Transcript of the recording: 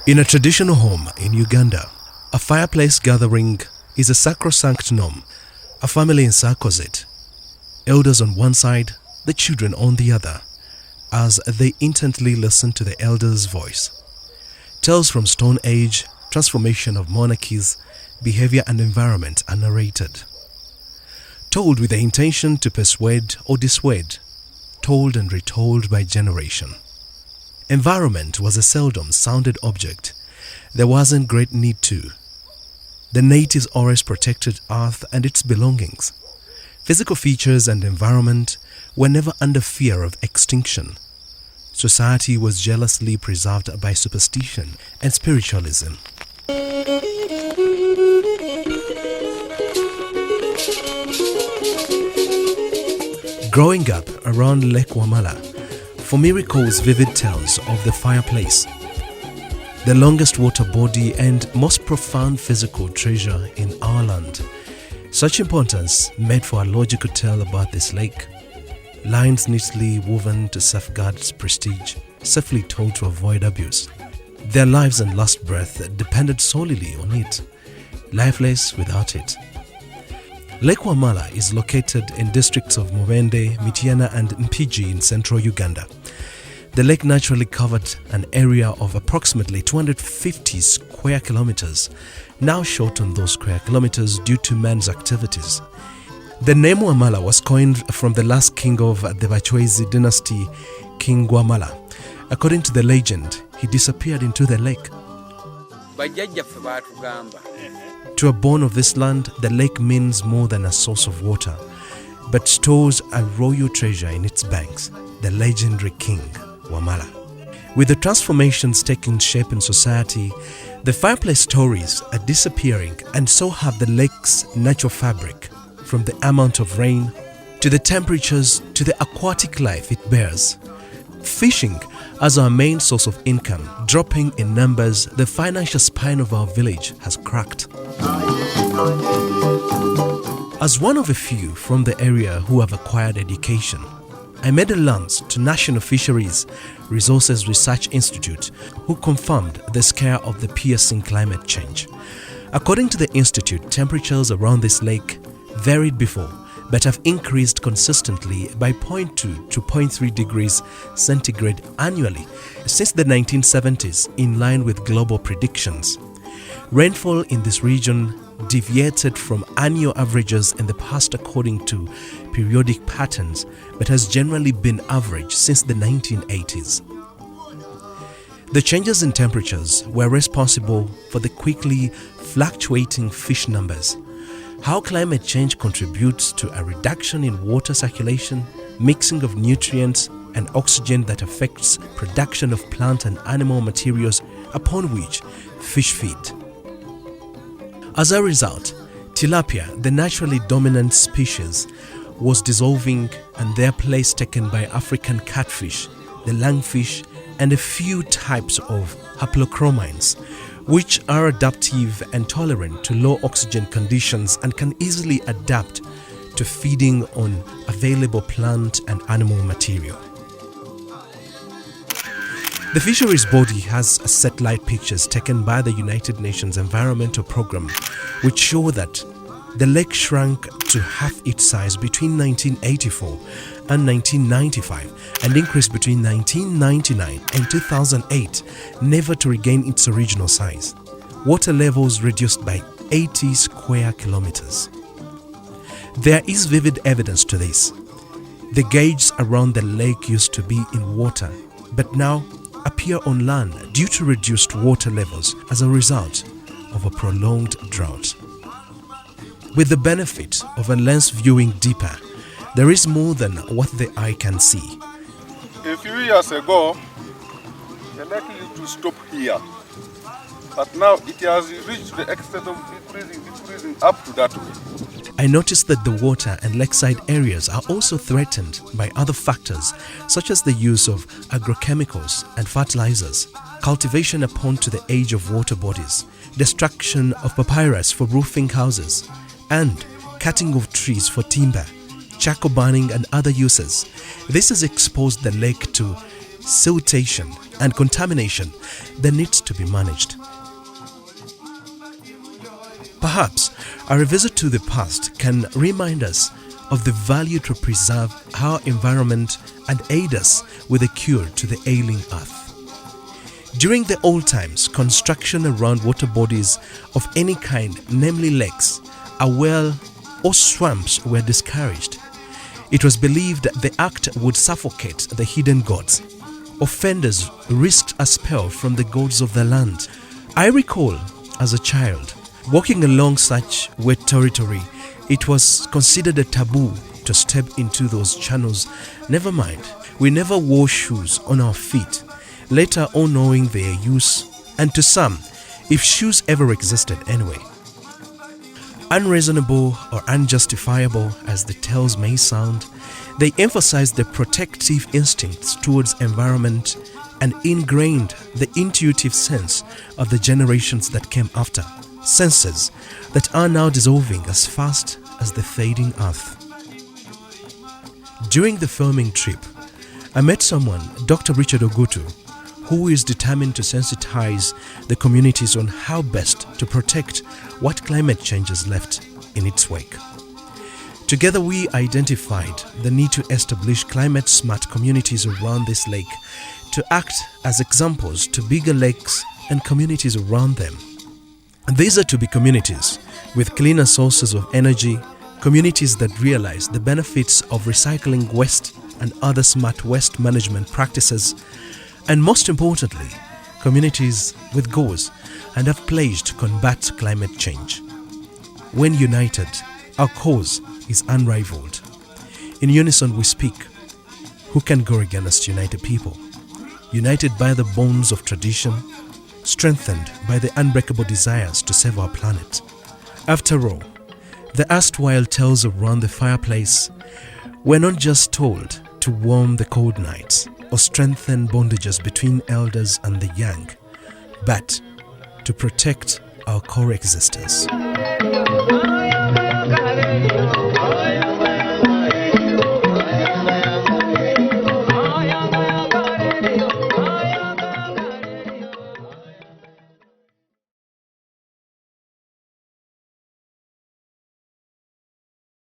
In a traditional home in Uganda, a fireplace gathering is a sacrosanct norm. A family encircles it. Elders on one side, the children on the other, as they intently listen to the elder's voice. Tales from Stone Age, transformation of monarchies, behavior and environment are narrated. Told with the intention to persuade or dissuade, told and retold by generation. Environment was a seldom sounded object. There wasn't great need to. The natives always protected earth and its belongings. Physical features and environment were never under fear of extinction. Society was jealously preserved by superstition and spiritualism. Growing up around Lake Wamala, for me recalls vivid tales of the fireplace, the longest water body and most profound physical treasure in our land. Such importance made for a logical tale about this lake. Lines neatly woven to safeguard its prestige, safely told to avoid abuse. Their lives and last breath depended solely on it, lifeless without it. Lake Wamala is located in districts of Mubende, Mityana and Mpigi in central Uganda. The lake naturally covered an area of approximately 250 square kilometers, now short on those square kilometers due to man's activities. The name Wamala was coined from the last king of the Bachwezi dynasty, King Wamala. According to the legend, he disappeared into the lake. To a born of this land, the lake means more than a source of water, but stores a royal treasure in its banks, the legendary King Wamala. With the transformations taking shape in society, the fireplace stories are disappearing, and so have the lake's natural fabric, from the amount of rain, to the temperatures, to the aquatic life it bears. Fishing as our main source of income, dropping in numbers, the financial spine of our village has cracked. As one of a few from the area who have acquired education, I made a lance to National Fisheries Resources Research Institute, who confirmed the scare of the piercing climate change. According to the institute, temperatures around this lake varied before, but have increased consistently by 0.2 to 0.3 degrees centigrade annually since the 1970s, in line with global predictions. Rainfall in this region deviated from annual averages in the past according to periodic patterns, but has generally been average since the 1980s. The changes in temperatures were responsible for the quickly fluctuating fish numbers. How climate change contributes to a reduction in water circulation, mixing of nutrients and oxygen that affects production of plant and animal materials upon which fish feed. As a result, tilapia, the naturally dominant species, was dissolving and their place taken by African catfish, the langfish, and a few types of haplochromines, which are adaptive and tolerant to low oxygen conditions and can easily adapt to feeding on available plant and animal material. The fisheries body has satellite pictures taken by the United Nations Environmental Programme, which show that the lake shrank to half its size between 1984 and 1995 and increased between 1999 and 2008, never to regain its original size. Water levels reduced by 80 square kilometers. There is vivid evidence to this. The gauges around the lake used to be in water, but now appear on land due to reduced water levels as a result of a prolonged drought. With the benefit of a lens viewing deeper, there is more than what the eye can see. A few years ago, the lake used to stop here, but now it has reached the extent of decreasing up to that way. I noticed that the water and lakeside areas are also threatened by other factors, such as the use of agrochemicals and fertilizers, cultivation upon to the age of water bodies, destruction of papyrus for roofing houses, and cutting of trees for timber, charcoal burning and other uses. This has exposed the lake to siltation, and contamination that needs to be managed. Perhaps our visit to the past can remind us of the value to preserve our environment and aid us with a cure to the ailing earth. During the old times, construction around water bodies of any kind, namely lakes, a well, or swamps were discouraged. It was believed that the act would suffocate the hidden gods. Offenders risked a spell from the gods of the land. I recall, as a child, walking along such wet territory, it was considered a taboo to step into those channels. Never mind, we never wore shoes on our feet, later on knowing their use, and to some, if shoes ever existed anyway. Unreasonable or unjustifiable as the tales may sound, they emphasized the protective instincts towards environment and ingrained the intuitive sense of the generations that came after, senses that are now dissolving as fast as the fading earth. During the filming trip, I met someone, Dr. Richard Ogutu, who is determined to sensitize the communities on how best to protect what climate change has left in its wake. Together we identified the need to establish climate-smart communities around this lake to act as examples to bigger lakes and communities around them. And these are to be communities with cleaner sources of energy, communities that realize the benefits of recycling waste and other smart waste management practices, and most importantly, communities with goals and have pledged to combat climate change. When united, our cause is unrivaled. In unison we speak. Who can go against united people? United by the bonds of tradition, strengthened by the unbreakable desires to save our planet. After all, the erstwhile tales around the fireplace were not just told to warm the cold nights or strengthen bondages between elders and the young, but to protect our core existence.